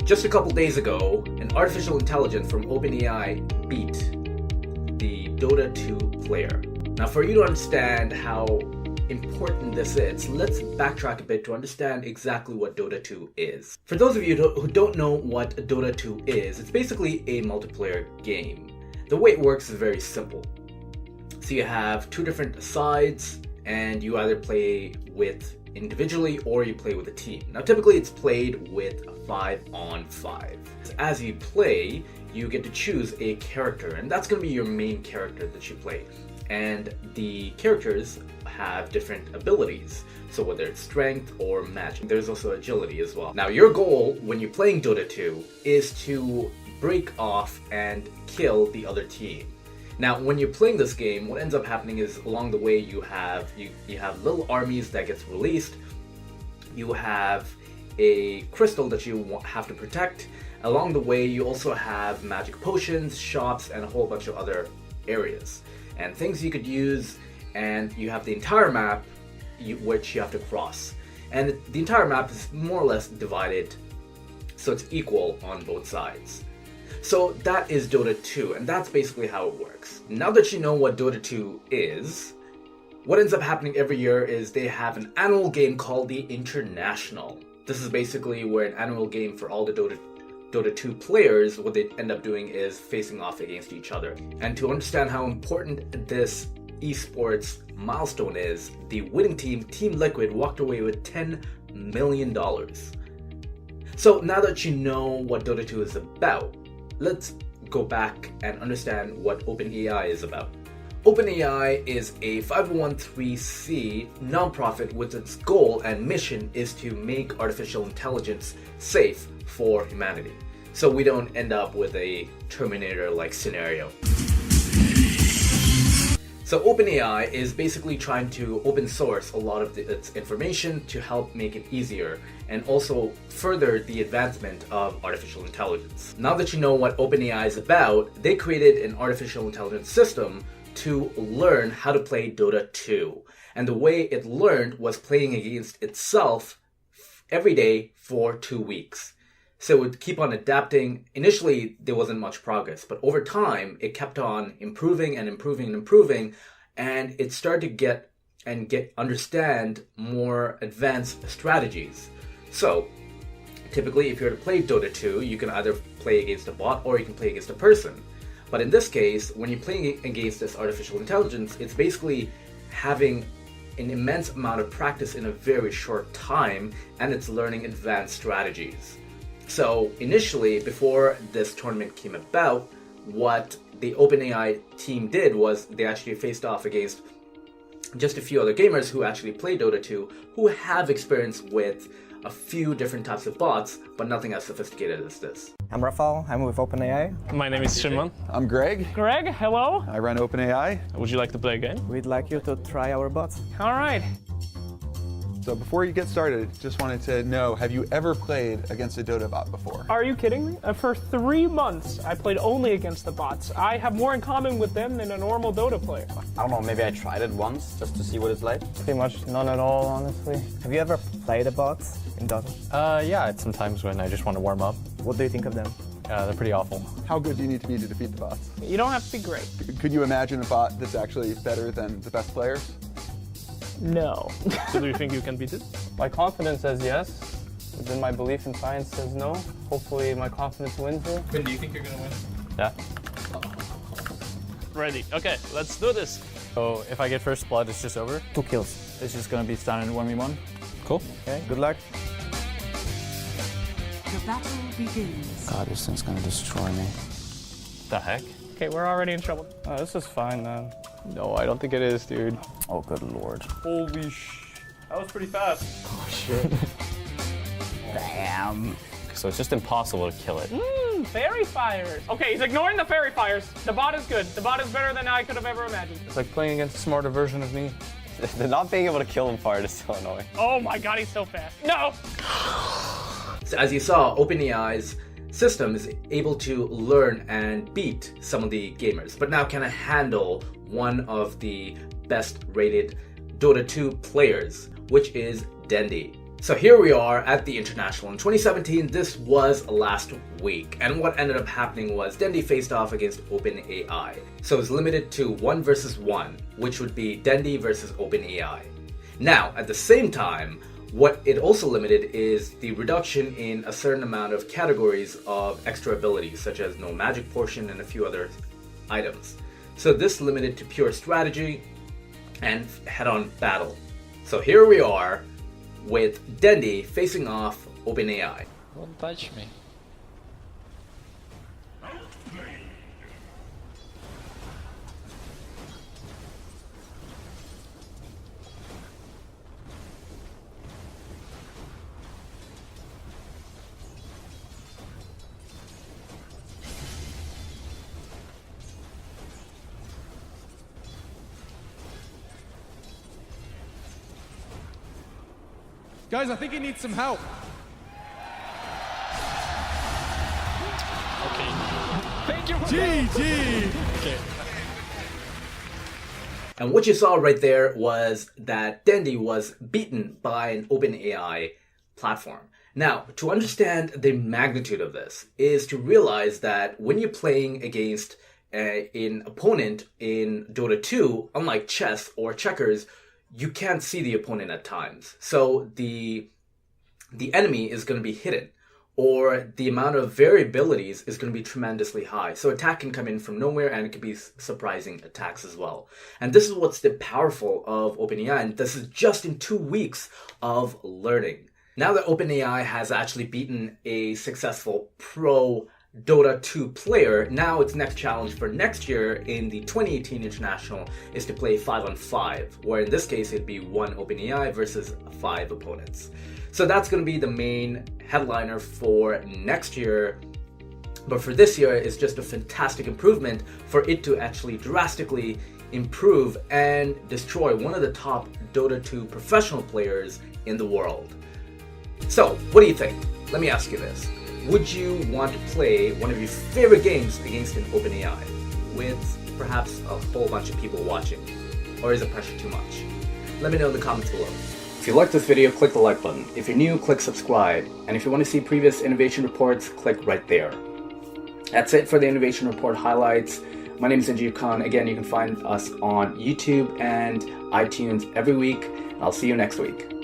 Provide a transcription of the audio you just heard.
Just a couple days ago, an artificial intelligence from OpenAI beat the Dota 2 player. Now, for you to understand how important this is, let's backtrack a bit to understand exactly what Dota 2 is. For those of you who don't know what Dota 2 is, it's basically a multiplayer game. The way it works is very simple. So you have two different sides, and you either play with individually or you play with a team. Now typically it's played with a 5-on-5. As you play, you get to choose a character, and that's going to be your main character that you play. And the characters have different abilities, so whether it's strength or magic. There's also agility as well. Now your goal when you're playing Dota 2 is to break off and kill the other team. Now, when you're playing this game, what ends up happening is along the way you have little armies that gets released. You have a crystal that you have to protect. Along the way, you also have magic potions, shops, and a whole bunch of other areas and things you could use. And you have the entire map which you have to cross. And the entire map is more or less divided, so it's equal on both sides. So that is Dota 2, and that's basically how it works. Now that you know what Dota 2 is, what ends up happening every year is they have an annual game called the International. This is basically where an annual game for all the Dota 2 players, what they end up doing is facing off against each other. And to understand how important this esports milestone is, the winning team, Team Liquid, walked away with $10 million. So now that you know what Dota 2 is about, let's go back and understand what OpenAI is about. OpenAI is a 501(c)(3) nonprofit with its goal and mission is to make artificial intelligence safe for humanity, so we don't end up with a Terminator-like scenario. So OpenAI is basically trying to open source a lot of its information to help make it easier and also further the advancement of artificial intelligence. Now that you know what OpenAI is about, they created an artificial intelligence system to learn how to play Dota 2. And the way it learned was playing against itself every day for 2 weeks. So it would keep on adapting. Initially, there wasn't much progress, but over time, it kept on improving and improving and improving, and it started to understand more advanced strategies. So, typically, if you're to play Dota 2, you can either play against a bot or you can play against a person. But in this case, when you're playing against this artificial intelligence, it's basically having an immense amount of practice in a very short time, and it's learning advanced strategies. So initially, before this tournament came about, what the OpenAI team did was they actually faced off against just a few other gamers who actually play Dota 2, who have experience with a few different types of bots, but nothing as sophisticated as this. I'm Rafal, I'm with OpenAI. My name is Shimon. I'm Greg. Greg, hello. I run OpenAI. Would you like to play a game? We'd like you to try our bots. All right. So before you get started, just wanted to know, have you ever played against a Dota bot before? Are you kidding me? For 3 months, I played only against the bots. I have more in common with them than a normal Dota player. I don't know, maybe I tried it once just to see what it's like. Pretty much none at all, honestly. Have you ever played a bots in Dota? Yeah, sometimes when I just want to warm up. What do you think of them? They're pretty awful. How good do you need to be to defeat the bots? You don't have to be great. Could you imagine a bot that's actually better than the best players? No. So do you think you can beat it? My confidence says yes, but then my belief in science says no. Hopefully my confidence wins here. Finn, do you think you're gonna win? Yeah. Ready. Okay, let's do this. So if I get first blood, it's just over? 2 kills. It's just gonna be standard 1v1? Cool. Okay, good luck. The battle begins. God, this thing's gonna destroy me. The heck? Okay, we're already in trouble. Oh, this is fine, man. No, I don't think it is, dude. Oh, good lord. Holy that was pretty fast. Oh, shit. Damn. So it's just impossible to kill it. Fairy fires. Okay, he's ignoring the fairy fires. The bot is good. The bot is better than I could have ever imagined. It's like playing against a smarter version of me. The not being able to kill him fired is so annoying. Oh my god, he's so fast. No! So as you saw, OpenAI's system is able to learn and beat some of the gamers, but now can handle one of the best rated Dota 2 players, which is Dendi. So here we are at the International. In 2017, this was last week. And what ended up happening was Dendi faced off against OpenAI. So it's limited to 1 versus 1, which would be Dendi versus OpenAI. Now, at the same time, what it also limited is the reduction in a certain amount of categories of extra abilities, such as no magic portion and a few other items. So this limited to pure strategy and head-on battle. So here we are with Dendi facing off OpenAI. Don't touch me. Guys, I think he needs some help. Okay. Thank you for GG! Okay. And what you saw right there was that Dendi was beaten by an OpenAI platform. Now, to understand the magnitude of this is to realize that when you're playing against an opponent in Dota 2, unlike chess or checkers, you can't see the opponent at times. So the enemy is going to be hidden, or the amount of variabilities is going to be tremendously high. So attack can come in from nowhere, and it can be surprising attacks as well. And this is what's the powerful of OpenAI, and this is just in 2 weeks of learning. Now that OpenAI has actually beaten a successful pro Dota 2 player, now its next challenge for next year in the 2018 International is to play 5-on-5, where in this case it'd be 1 OpenAI versus 5 opponents. So that's going to be the main headliner for next year. But for this year, it's just a fantastic improvement for it to actually drastically improve and destroy one of the top Dota 2 professional players in the world. So, what do you think? Let me ask you this. Would you want to play one of your favorite games against an OpenAI with perhaps a whole bunch of people watching? Or is the pressure too much? Let me know in the comments below. If you liked this video, click the like button. If you're new, click subscribe. And if you want to see previous innovation reports, click right there. That's it for the innovation report highlights. My name is Najeeb Khan. Again, you can find us on YouTube and iTunes every week. I'll see you next week.